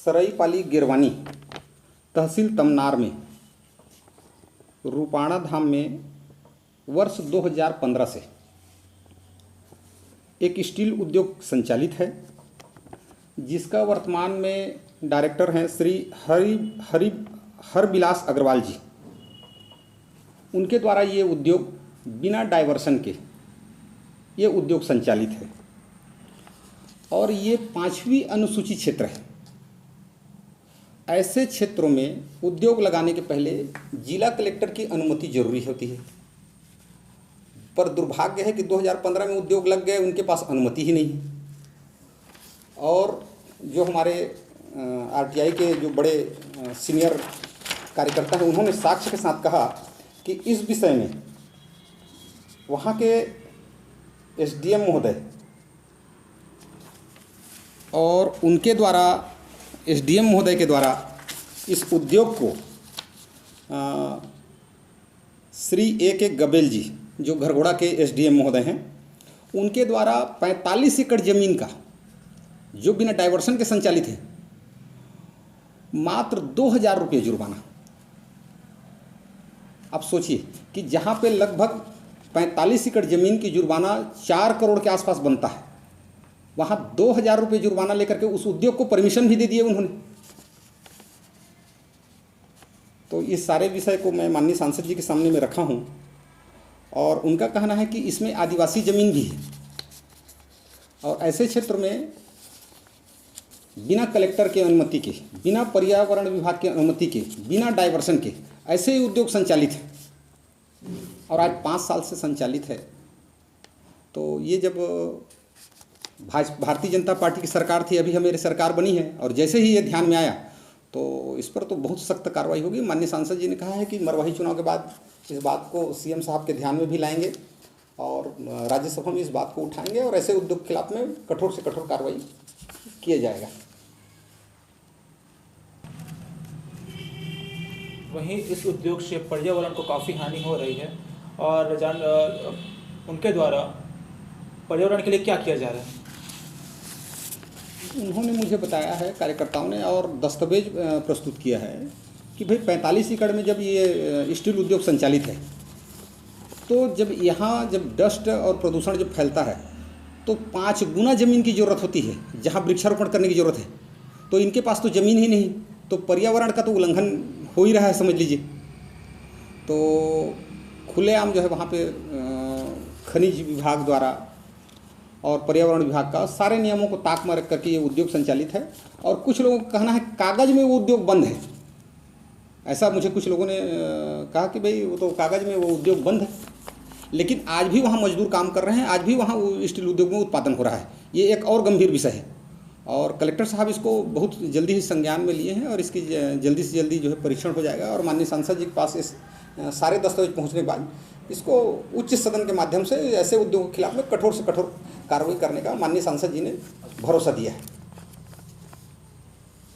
सराईपाली गिरवानी तहसील तमनार में रूपाणा धाम में वर्ष 2015 से एक स्टील उद्योग संचालित है, जिसका वर्तमान में डायरेक्टर हैं श्री हरबिलास अग्रवाल जी। उनके द्वारा ये उद्योग बिना डाइवर्सन के ये उद्योग संचालित है और ये 5वीं अनुसूची क्षेत्र है। ऐसे क्षेत्रों में उद्योग लगाने के पहले जिला कलेक्टर की अनुमति जरूरी होती है, पर दुर्भाग्य है कि 2015 में उद्योग लग गए, उनके पास अनुमति ही नहीं है। और जो हमारे आरटीआई के जो बड़े सीनियर कार्यकर्ता हैं, उन्होंने साक्ष्य के साथ कहा कि इस विषय में वहाँ के एसडीएम महोदय और उनके द्वारा एसडीएम महोदय के द्वारा इस उद्योग को श्री ए गबेल जी, जो घरघोड़ा के एसडीएम महोदय हैं, उनके द्वारा 45 एकड़ जमीन का, जो बिना डाइवर्सन के संचालित है, मात्र 2000 रुपये जुर्माना। आप सोचिए कि जहाँ पे लगभग 45 एकड़ जमीन की जुर्माना 4 करोड़ के आसपास बनता है, वहाँ 2000 रुपये जुर्माना लेकर के उस उद्योग को परमिशन भी दे दिए उन्होंने। तो इस सारे विषय को मैं माननीय सांसद जी के सामने में रखा हूँ और उनका कहना है कि इसमें आदिवासी जमीन भी है और ऐसे क्षेत्र में बिना कलेक्टर के अनुमति के, बिना पर्यावरण विभाग की अनुमति के, बिना डाइवर्सन के ऐसे ही उद्योग संचालित है और आज 5 साल से संचालित है। तो ये जब भारतीय जनता पार्टी की सरकार थी, अभी हमारी सरकार बनी है, और जैसे ही ये ध्यान में आया तो इस पर तो बहुत सख्त कार्रवाई होगी। माननीय सांसद जी ने कहा है कि मरवाही चुनाव के बाद इस बात को सीएम साहब के ध्यान में भी लाएंगे और राज्यसभा में इस बात को उठाएंगे और ऐसे उद्योग के खिलाफ में कठोर से कठोर कार्रवाई किया जाएगा। वहीं इस उद्योग से पर्यावरण को काफ़ी हानि हो रही है और उनके द्वारा पर्यावरण के लिए क्या किया जा रहा है? उन्होंने मुझे बताया है, कार्यकर्ताओं ने, और दस्तावेज प्रस्तुत किया है कि भाई 45 एकड़ में जब ये स्टील उद्योग संचालित है, तो जब यहाँ जब डस्ट और प्रदूषण जब फैलता है तो 5 गुना ज़मीन की ज़रूरत होती है जहाँ वृक्षारोपण करने की ज़रूरत है। तो इनके पास तो ज़मीन ही नहीं, तो पर्यावरण का तो उल्लंघन हो ही रहा है, समझ लीजिए। तो खुलेआम जो है वहाँ पे खनिज विभाग द्वारा और पर्यावरण विभाग का सारे नियमों को ताक मार करके ये उद्योग संचालित है। और कुछ लोगों का कहना है कागज़ में वो उद्योग बंद है, ऐसा मुझे कुछ लोगों ने कहा कि भाई वो तो कागज़ में वो उद्योग बंद है, लेकिन आज भी वहाँ मजदूर काम कर रहे हैं, आज भी वहाँ स्टील उद्योग में उत्पादन हो रहा है। ये एक और गंभीर विषय है और कलेक्टर साहब इसको बहुत जल्दी ही संज्ञान में लिए हैं और इसकी जल्दी से जल्दी जो है परीक्षण हो जाएगा और माननीय सांसद जी के पास इस सारे दस्तावेज पहुंचने के बाद इसको उच्च सदन के माध्यम से ऐसे उद्योगों के खिलाफ में कठोर से कठोर कार्रवाई करने का माननीय सांसद जी ने भरोसा दिया है।